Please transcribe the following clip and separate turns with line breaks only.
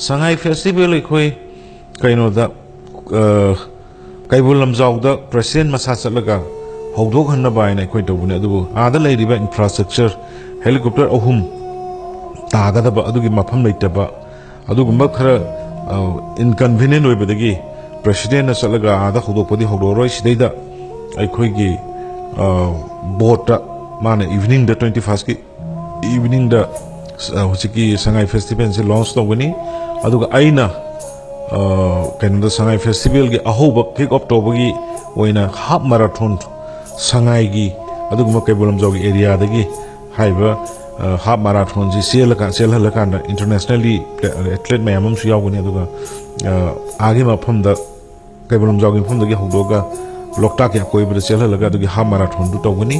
Sangai Festival ikoi kaino da Keibul Lamjao da President masa chatlaga hawdok hanna baina ikoi tawbune adubu ada leiriba infrastructure helicopter ahum tagadaba adugi mafam leitaba adugumba khara inconvenient oibadagi President na chatlaga ada hawdokpadi hawdoroi sidaida aikoigi boat mana evening da 21st ki evening da hujiki Sangai Festival se launch tawani aduga aina kaino da Sangai Festival gi ahoba kick off tawbagi oina half marathon Sangai gi aduguma Keibul Lamjao gi area dagi haiba half marathon ji selhalaka internationally athlete mayamam su yawgani aduga agi mafam da Keibul Lamjao gi mafam dagi hawdoga loktak ya koibra selhalaka adugi half marathon du tawani